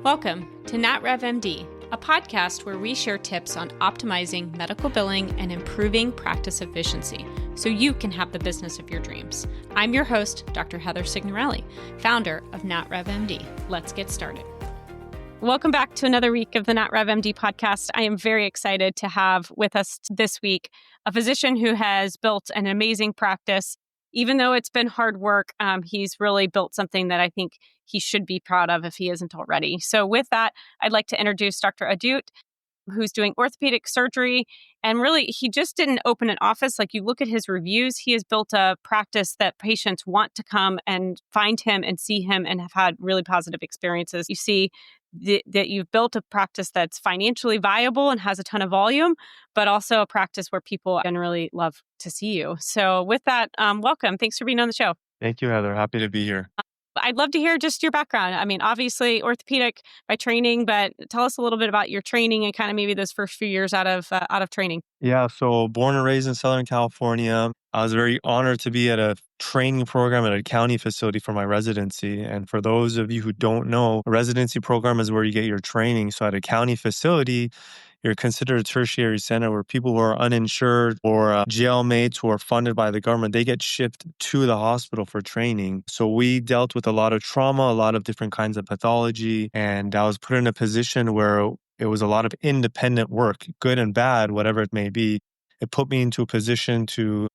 Welcome to NatRevMD, a podcast where we share tips on optimizing medical billing and improving practice efficiency so you can have the business of your dreams. I'm your host, Dr. Heather Signorelli, founder of NatRevMD. Let's get started. Welcome back to another week of the NatRevMD podcast. I am very excited to have with us this week a physician who has built an amazing practice. Even though it's been hard work, he's really built something that I think he should be proud of if he isn't already. So with that, I'd like to introduce Dr. Ahdoot, who's doing orthopedic surgery. And really, he just didn't open an office. Like, you look at his reviews, he has built a practice that patients want to come and find him and see him and have had really positive experiences. You see that you've built a practice that's financially viable and has a ton of volume, but also a practice where people generally love to see you. So with that, welcome. Thanks for being on the show. Thank you, Heather. Happy to be here. I'd love to hear just your background. I mean, obviously orthopedic by training, but tell us a little bit about your training and kind of maybe those first few years out of training. Yeah, so born and raised in Southern California. I was very honored to be at a training program at a county facility for my residency. And for those of you who don't know, a residency program is where you get your training. So at a county facility, you're considered a tertiary center where people who are uninsured or jailmates who are funded by the government, they get shipped to the hospital for training. So we dealt with a lot of trauma, a lot of different kinds of pathology. And I was put in a position where it was a lot of independent work, good and bad, whatever it may be. It put me into a position to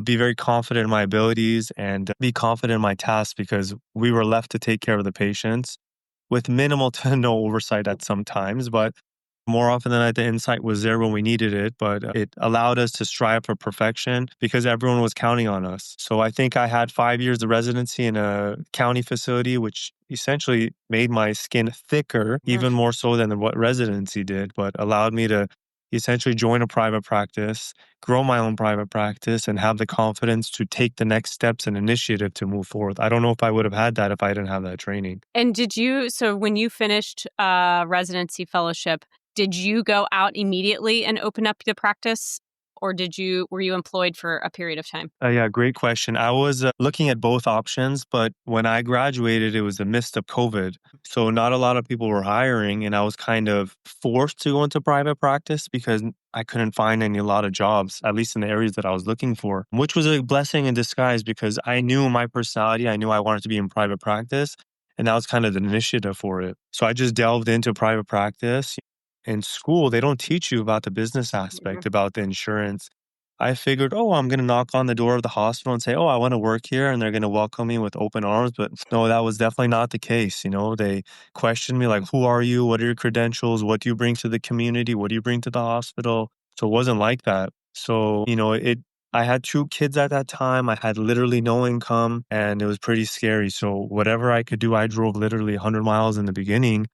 be very confident in my abilities and be confident in my tasks because we were left to take care of the patients with minimal to no oversight at some times. But more often than not, the insight was there when we needed it, but it allowed us to strive for perfection because everyone was counting on us. So I think I had 5 years of residency in a county facility, which essentially made my skin thicker, even more so than what residency did, but allowed me to essentially join a private practice, grow my own private practice, and have the confidence to take the next steps and initiative to move forward. I don't know if I would have had that if I didn't have that training. And so when you finished residency fellowship, did you go out immediately and open up the practice, or were you employed for a period of time? Yeah, great question. I was looking at both options, but when I graduated, it was the midst of COVID. So not a lot of people were hiring, and I was kind of forced to go into private practice because I couldn't find a lot of jobs, at least in the areas that I was looking for, which was a blessing in disguise because I knew my personality. I knew I wanted to be in private practice, and that was kind of the initiative for it. So I just delved into private practice. In school, they don't teach you about the business aspect, about the insurance. I figured, I'm going to knock on the door of the hospital and say, I want to work here, and they're going to welcome me with open arms. But no, that was definitely not the case. They questioned me like, who are you? What are your credentials? What do you bring to the community? What do you bring to the hospital? So it wasn't like that. So, I had 2 kids at that time. I had literally no income, and it was pretty scary. So whatever I could do, I drove literally 100 miles in the beginning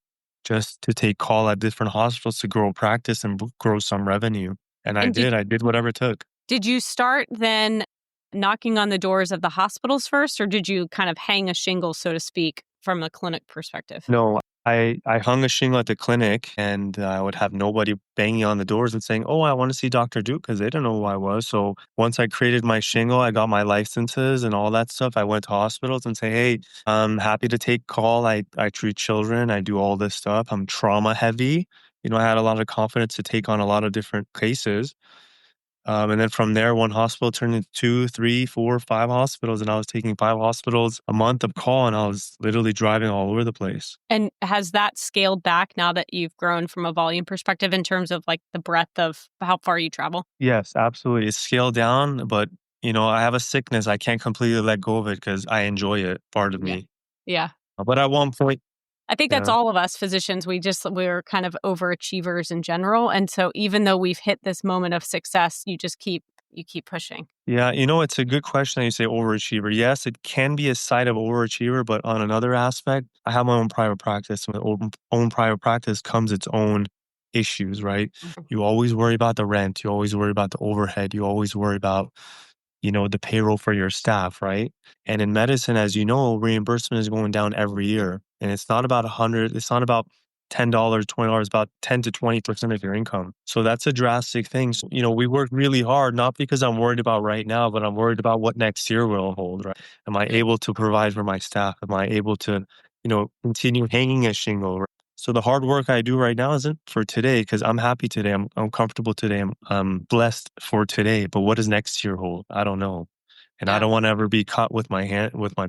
just to take call at different hospitals to grow practice and grow some revenue. And I did whatever it took. Did you start then knocking on the doors of the hospitals first, or did you kind of hang a shingle, so to speak, from a clinic perspective? No, I hung a shingle at the clinic, and I would have nobody banging on the doors and saying, I want to see Dr. Duke, because they didn't know who I was. So once I created my shingle, I got my licenses and all that stuff. I went to hospitals and say, hey, I'm happy to take call. I treat children. I do all this stuff. I'm trauma heavy. I had a lot of confidence to take on a lot of different cases. And then from there, one hospital turned into 2, 3, 4, 5 hospitals. And I was taking 5 hospitals a month of call, and I was literally driving all over the place. And has that scaled back now that you've grown from a volume perspective in terms of like the breadth of how far you travel? Yes, absolutely. It's scaled down, but I have a sickness. I can't completely let go of it because I enjoy it, part of me. Yeah. But at one point, I think that's all of us physicians. We're kind of overachievers in general. And so even though we've hit this moment of success, you keep pushing. Yeah, it's a good question that you say overachiever. Yes, it can be a side of overachiever, but on another aspect, I have my own private practice. And with own private practice comes its own issues, right? You always worry about the rent. You always worry about the overhead. You always worry about the payroll for your staff, right? And in medicine, as you know, reimbursement is going down every year. And it's not about it's not about $10, $20, about 10 to 20% of your income. So that's a drastic thing. So, we work really hard, not because I'm worried about right now, but I'm worried about what next year will hold, right? Am I able to provide for my staff? Am I able to continue hanging a shingle. Right? So the hard work I do right now isn't for today because I'm happy today. I'm comfortable today. I'm blessed for today. But what does next year hold? I don't know. And I Yeah. don't want to ever be caught with my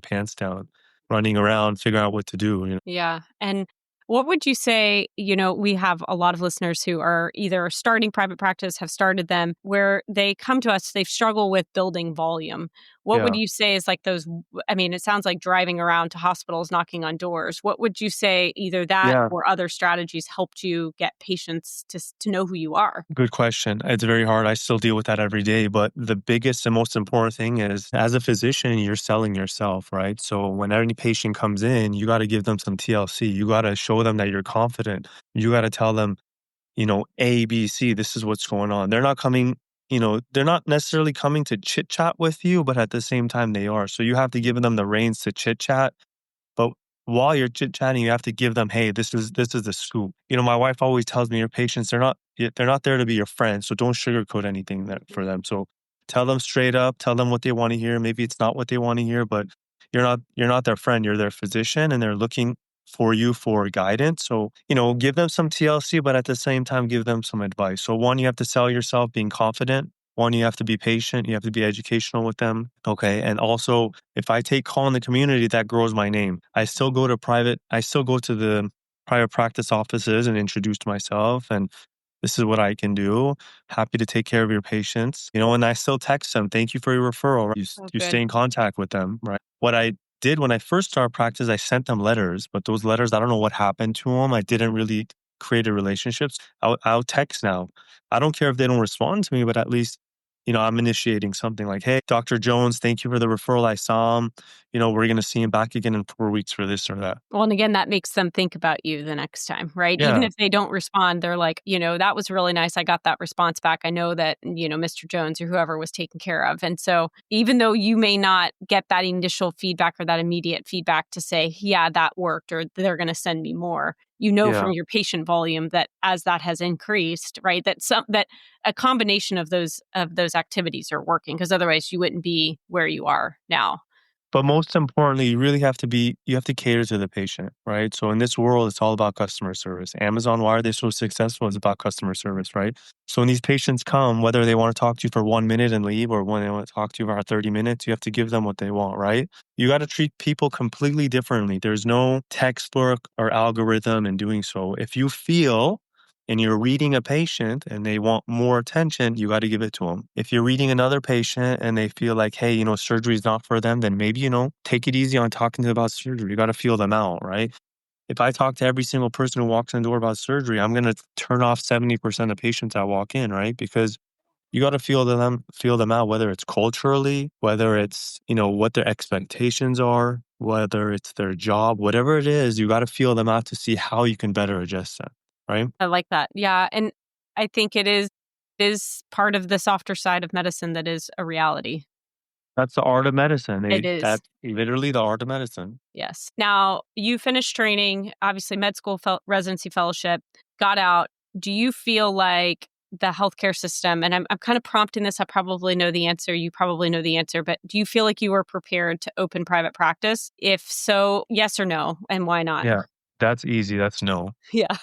pants down, running around, figuring out what to do. Yeah. And what would you say, we have a lot of listeners who are either starting private practice, have started them, where they come to us, they struggle with building volume. What would Yeah. you say is like those, it sounds like driving around to hospitals, knocking on doors. What would you say either that Yeah. or other strategies helped you get patients to know who you are? Good question. It's very hard. I still deal with that every day. But the biggest and most important thing is as a physician, you're selling yourself, right? So when any patient comes in, you got to give them some TLC. You got to show them that you're confident. You got to tell them, A, B, C, this is what's going on. They're not coming, they're not necessarily coming to chit chat with you, but at the same time they are. So you have to give them the reins to chit chat. But while you're chit-chatting, you have to give them, "Hey, this is the scoop." My wife always tells me, "Your patients, they're not there to be your friends, so don't sugarcoat anything for them." So tell them straight up, tell them what they want to hear. Maybe it's not what they want to hear, but you're not their friend, you're their physician, and they're looking for you for guidance. So, give them some TLC, but at the same time, give them some advice. So one, you have to sell yourself being confident. One, you have to be patient. You have to be educational with them. Okay. And also, if I take call in the community, that grows my name. I still go to the private practice offices and introduce myself. And this is what I can do. Happy to take care of your patients. And I still text them. Thank you for your referral. Right? Oh, You good. stay in contact with them. Right. What I did when I first started practice, I sent them letters, but those letters, I don't know what happened to them. I didn't really create relationships. I'll text now. I don't care if they don't respond to me, but at least I'm initiating something like, "Hey, Dr. Jones, thank you for the referral. I saw him. We're going to see him back again in 4 weeks for this or that." Well, and again, that makes them think about you the next time, right? Even Yeah. if they don't respond, they're like, that was really nice. I got that response back. I know that, Mr. Jones or whoever was taken care of. And so even though you may not get that initial feedback or that immediate feedback to say, yeah, that worked, or they're going to send me more, from Yeah. your patient volume that as that has increased, right, that a combination of those activities are working, because otherwise you wouldn't be where you are now. But most importantly, you have to cater to the patient, right? So in this world, it's all about customer service. Amazon, why are they so successful? It's about customer service, right? So when these patients come, whether they want to talk to you for 1 minute and leave or when they want to talk to you for 30 minutes, you have to give them what they want, right? You got to treat people completely differently. There's no textbook or algorithm in doing so. If you feel and you're reading a patient and they want more attention, you got to give it to them. If you're reading another patient and they feel like, hey, surgery is not for them, then maybe, take it easy on talking to them about surgery. You got to feel them out, right? If I talk to every single person who walks in the door about surgery, I'm going to turn off 70% of patients that walk in, right? Because you got to feel them out, whether it's culturally, whether it's, what their expectations are, whether it's their job, whatever it is, you got to feel them out to see how you can better adjust them, right? I like that. Yeah. And I think it is part of the softer side of medicine that is a reality. That's the art of medicine. It is. That's literally the art of medicine. Yes. Now, you finished training, obviously med school, residency fellowship, got out. Do you feel like the healthcare system, and I'm kind of prompting this, I probably know the answer, you probably know the answer, but do you feel like you were prepared to open private practice? If so, yes or no, and why not? Yeah, that's easy. That's no. Yeah.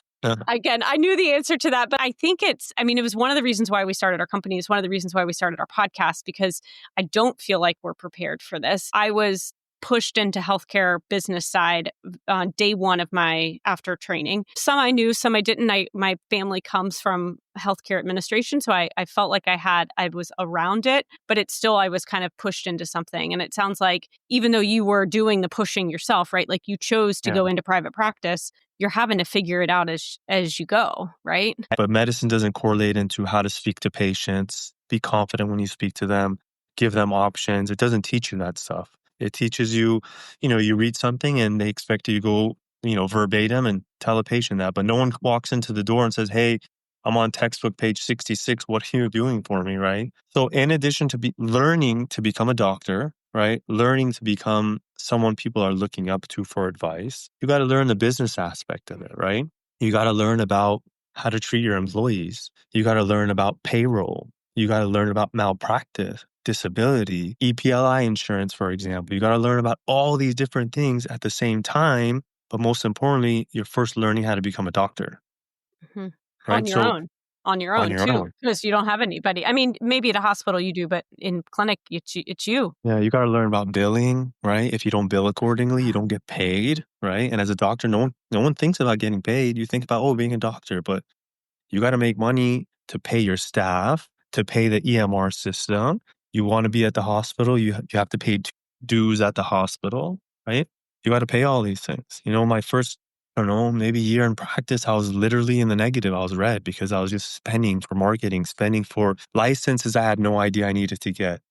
Again, I knew the answer to that, but I think it was one of the reasons why we started our company. It's one of the reasons why we started our podcast, because I don't feel like we're prepared for this. I was pushed into healthcare business side on day one of my after training. Some I knew, some I didn't. My family comes from healthcare administration, so I felt like I was around it, but it's still, I was kind of pushed into something. And it sounds like even though you were doing the pushing yourself, right? Like you chose to Yeah. go into private practice, you're having to figure it out as you go, right? But medicine doesn't correlate into how to speak to patients, be confident when you speak to them, give them options. It doesn't teach you that stuff. It teaches you, you read something and they expect you to go, verbatim and tell a patient that. But no one walks into the door and says, "Hey, I'm on textbook page 66. What are you doing for me?" Right? So in addition to learning to become a doctor, right? Learning to become someone people are looking up to for advice, you got to learn the business aspect of it, right? You got to learn about how to treat your employees. You got to learn about payroll. You got to learn about malpractice, disability, EPLI insurance, for example. You got to learn about all these different things at the same time but most importantly, you're first learning how to become a doctor, Hmm. right? So On your on own your too, own. because you don't have anybody. I mean, maybe at a hospital you do, but in clinic, it's you. Yeah, you got to learn about billing, right? If you don't bill accordingly, you Yeah. don't get paid, right? And as a doctor, no one thinks about getting paid. You think about, oh, being a doctor, but you got to make money to pay your staff, to pay the EMR system. You want to be at the hospital, you have to pay dues at the hospital, right? You got to pay all these things. My first, I don't know, maybe year in practice, I was literally in the negative. I was red because I was just spending for marketing, spending for licenses I had no idea I needed to get,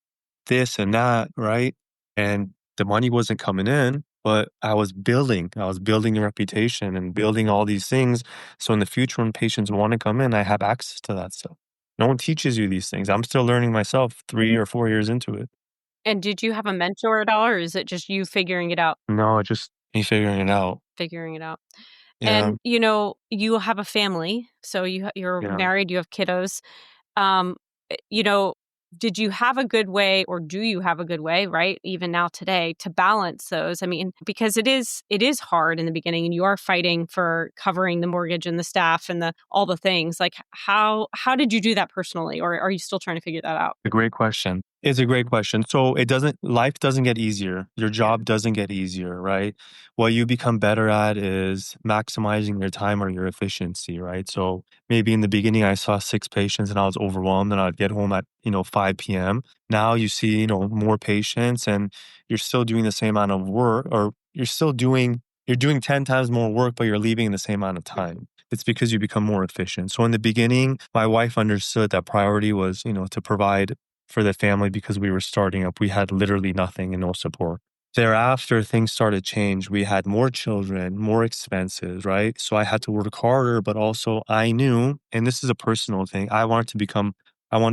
this and that, right? And the money wasn't coming in, but I was building. I was building a reputation and building all these things. So in the future, when patients want to come in, I have access to that stuff. No one teaches you these things. I'm still learning myself 3 or 4 years into it. And did you have a mentor at all, or is it just you figuring it out? No, just me figuring it out. Figuring it out. Yeah, And, you have a family, so you're yeah. married, you have kiddos. Um, you know, did you have a good way, or do you have a good way, right, even now today, to balance those? I mean, because it is hard in the beginning, and you are fighting for covering the mortgage and the staff and all the things. Like, how did you do that personally, or are you still trying to figure that out? A great question. It's a great question. So life doesn't get easier. Your Yeah. job doesn't get easier, right? What you become better at is maximizing your time or your efficiency, right? So maybe in the beginning, I saw 6 patients and I was overwhelmed and I'd get home at, 5 p.m. Now you see, more patients and you're still doing the same amount of work, or you're doing 10 times more work, but you're leaving in the same amount of time. It's because you become more efficient. So in the beginning, my wife understood that priority was, to provide for the family because we were starting up. We had literally nothing and no support. Thereafter, things started to change. We had more children, more expenses, right? So I had to work harder, but also I knew, and this is a personal thing, I wanted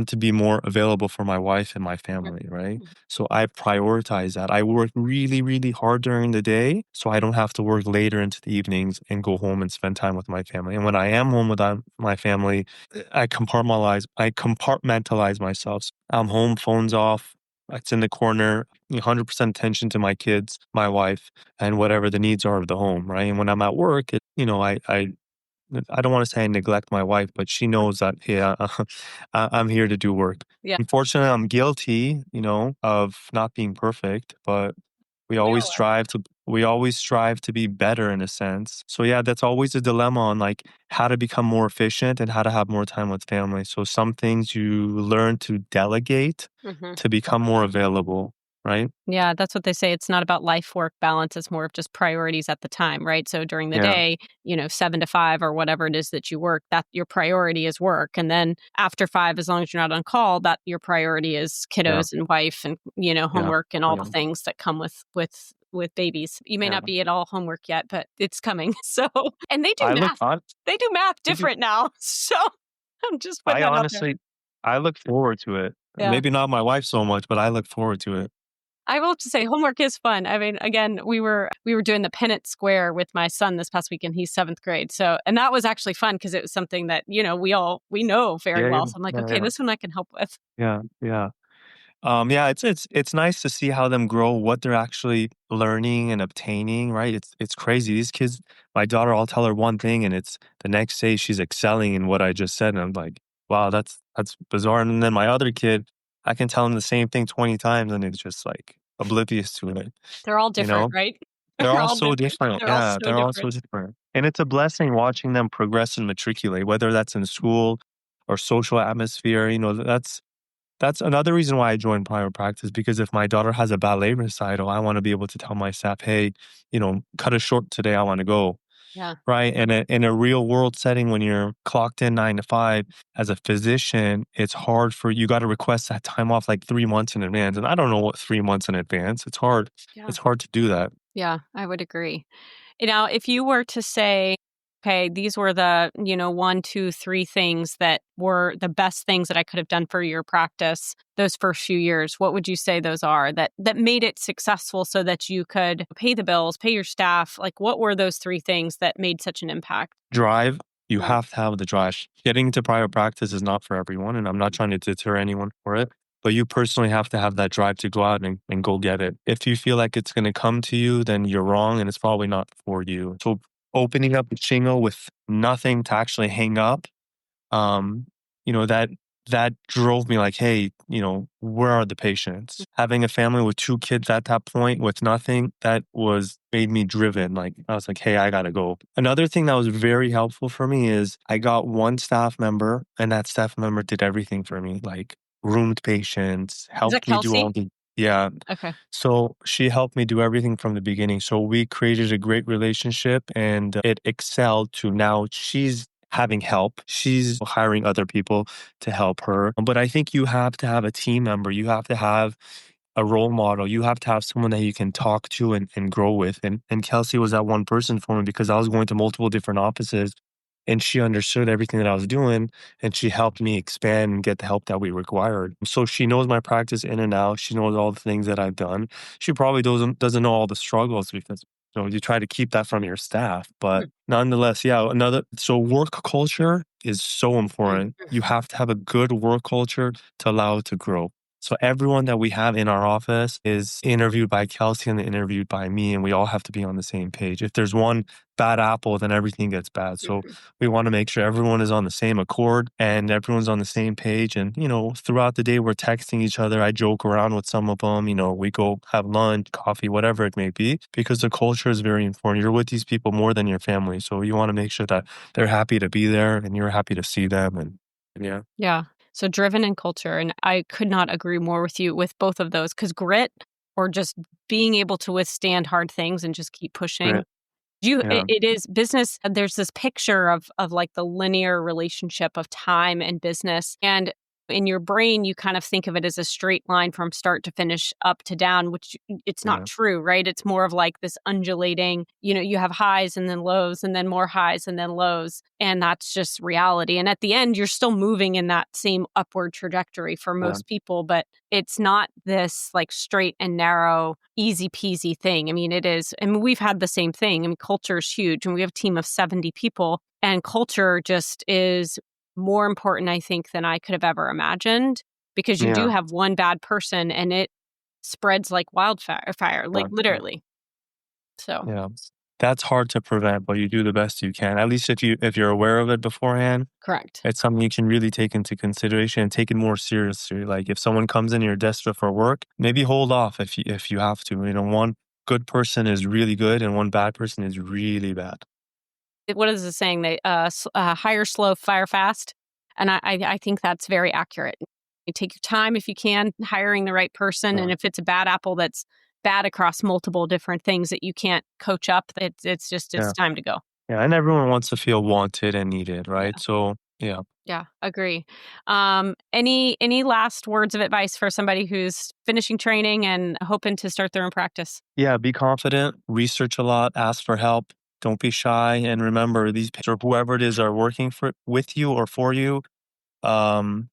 to be more available for my wife and my family, right? Mhm. So I prioritize that. I work really, really hard during the day so I don't have to work later into the evenings and go home and spend time with my family. And when I am home with my family, I compartmentalize myself. I'm home, phone's off. It's in the corner, 100% attention to my kids, my wife, and whatever the needs are of the home, right? And when I'm at work, I don't want to say I neglect my wife, but she knows that, yeah, I'm here to do work. Yeah, Unfortunately, I'm guilty, of not being perfect, but we we always all are. strive to we always strive to be better in a sense. So yeah, that's always a dilemma on like how to become more efficient and how to have more time with family. So some things you learn to delegate Mhm. to become more available, right? Yeah, that's what they say. It's not about life work balance. It's more of just priorities at the time, right? So during the Yeah, day, 7 to 5 or whatever it is that you work, that your priority is work. And then after 5, as long as you're not on call, that your priority is yeah, kiddos and wife and, yeah, homework and all the yeah, things that come with babies. You may yeah. not be at all homework yet, but it's coming. So, and they do I look math. on. They do math different now. So I'm just putting I that out there. honestly, I look forward to it. Yeah. Maybe not my wife so much, but I look forward to it. I will have to say homework is fun. I mean, again, we were doing the Pennant Square with my son this past weekend. He's 7th grade. So, and that was actually fun because it was something that, we know very Yeah, yeah, well. So I'm like, yeah, okay, yeah, this one I can help with. yeah, yeah. Yeah, it's nice to see how them grow, what they're actually learning and obtaining, right? It's crazy. These kids, my daughter, I'll tell her one thing, and it's the next day she's excelling in what I just said, and I'm like, wow, that's bizarre. And then my other kid, I can tell him the same thing 20 times, and it's just like oblivious to it. They're all You different, know, right? they're They're all all so different. different. They're all Yeah, so they're all so different. different, and it's a blessing watching them progress and matriculate, whether that's in school or social atmosphere. That's another reason why I joined private practice, because if my daughter has a ballet recital, I want to be able to tell my staff, hey, cut it short today. I want to go. Yeah. Right. And in a real world setting, when you're clocked in 9 to 5 as a physician, it's hard you got to request that time off like 3 months in advance. And I don't know what 3 months in advance. It's hard. Yeah. It's hard to do that. Yeah, I would agree. If you were to say, okay, these were the, 1, 2, 3 things that were the best things that I could have done for your practice those first few years, what would you say those are that made it successful so that you could pay the bills, pay your staff? Like, what were those 3 things that made such an impact? Drive. You Right. have to have the drive. Getting into private practice is not for everyone. And I'm not trying to deter anyone for it. but you personally have to have that drive to go out and go get it. If you feel like it's going to come to you, then you're wrong and it's probably not for you. So opening up a shingle with nothing to actually hang up, um, that drove me like, hey, where are the patients? Having a family with 2 kids at that point with nothing, that was made me driven. Like, I was like, hey, I gotta go. Another thing that was very helpful for me is I got one staff member, and that staff member did everything for me, like roomed patients, Is that helped me do Kelsey? all the, yeah. Okay. So she helped me do everything from the beginning. So we created a great relationship, and it excelled to now she's having help. She's hiring other people to help her. But I think you have to have a team member. You have to have a role model. You have to have someone that you can talk to and grow with. And Kelsey was that one person for me because I was going to multiple different offices, and she understood everything that I was doing, and she helped me expand and get the help that we required. So she knows my practice in and out. She knows all the things that I've done. She probably doesn't know all the struggles because you try to keep that from your staff. But nonetheless, yeah, so work culture is so important. You have to have a good work culture to allow it to grow. So everyone that we have in our office is interviewed by Kelsey and interviewed by me, and we all have to be on the same page. If there's one bad apple, then everything gets bad. So we want to make sure everyone is on the same accord and everyone's on the same page. And, throughout the day, we're texting each other. I joke around with some of them. We go have lunch, coffee, whatever it may be, because the culture is very important. You're with these people more than your family. So you want to make sure that they're happy to be there and you're happy to see them. And yeah. Yeah. So driven in culture. And I could not agree more with you with both of those, because grit, or just being able to withstand hard things and just keep pushing. Great. Yeah. It is business. There's this picture of like the linear relationship of time and business. And in your brain, you kind of think of it as a straight line from start to finish, up to down, which it's not Yeah. true, right? It's more of like this undulating, you have highs and then lows and then more highs and then lows. And that's just reality. And at the end, you're still moving in that same upward trajectory for most people, but it's not this like straight and narrow, easy peasy thing. I mean, it is. I mean, we've had the same thing. I mean, culture is huge, and we have a team of 70 people, and culture just is more important, I think, than I could have ever imagined, because you do Yeah. have one bad person and it spreads like wildfire, like Yeah. literally. So Yeah. That's hard to prevent, but you do the best you can. At least if you're aware of it beforehand, correct. it's something you can really take into consideration and take it more seriously. Like if someone comes in, you're desperate for work, maybe hold off if you have to. One good person is really good and one bad person is really bad. What is the saying? They hire slow, fire fast. And I think that's very accurate. You take your time if you can, hiring the right person. Yeah. And if it's a bad apple that's bad across multiple different things that you can't coach up, it's Yeah. time to go. Yeah. And everyone wants to feel wanted and needed, right? Yeah. So yeah. Yeah, agree. Any last words of advice for somebody who's finishing training and hoping to start their own practice? Yeah, be confident, research a lot, ask for help. Don't be shy. And remember, these or whoever it is are working with you or for you. Um,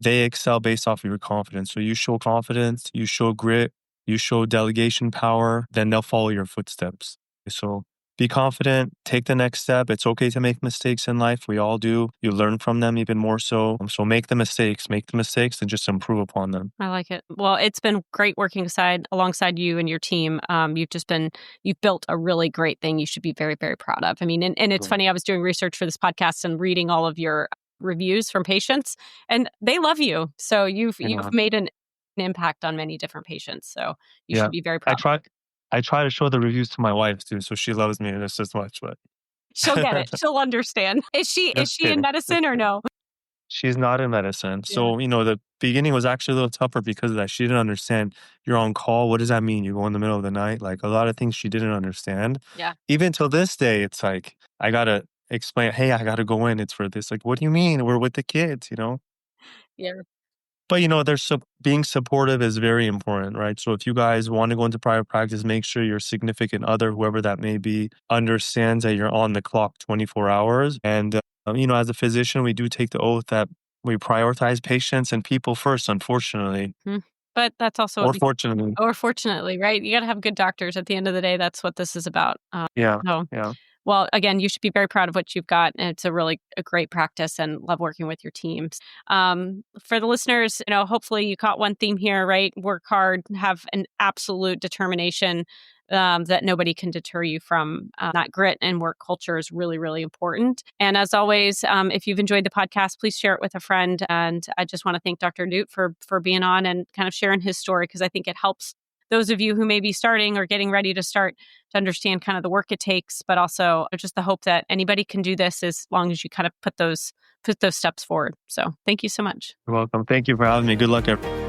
they excel based off of your confidence. So you show confidence, you show grit, you show delegation power, then they'll follow your footsteps. So be confident, take the next step. It's okay to make mistakes in life. We all do. You learn from them even more so. So make the mistakes and just improve upon them. I like it. Well, it's been great working alongside you and your team. You've built a really great thing you should be very, very proud of. I mean, and it's funny, I was doing research for this podcast and reading all of your reviews from patients, and they love you. So you've made an impact on many different patients. So you should be very proud. I try to show the reviews to my wife too, so she loves me just as much. But she'll get it. She'll understand. Is she in medicine or no? She's not in medicine. Yeah. So, the beginning was actually a little tougher because of that. She didn't understand you're on call. What does that mean? You go in the middle of the night? Like a lot of things she didn't understand. Yeah. Even till this day, it's like, I got to explain, hey, I got to go in. It's for this. Like, what do you mean? We're with the kids. Yeah. But, being supportive is very important, right? So if you guys want to go into private practice, make sure your significant other, whoever that may be, understands that you're on the clock 24 hours. And, as a physician, we do take the oath that we prioritize patients and people first, unfortunately. But that's also Fortunately. Or fortunately, right? You got to have good doctors. At the end of the day, that's what this is about. Yeah. So, Yeah. Well, again, you should be very proud of what you've got. And it's a great practice, and love working with your teams. For the listeners, hopefully you caught one theme here, right? Work hard, have an absolute determination that nobody can deter you from. That grit and work culture is really, really important. And as always, if you've enjoyed the podcast, please share it with a friend. And I just want to thank Dr. Ahdoot for being on and kind of sharing his story, because I think it helps those of you who may be starting or getting ready to start to understand kind of the work it takes, but also just the hope that anybody can do this as long as you kind of put those steps forward. So thank you so much. You're welcome. Thank you for having me. Good luck, everyone.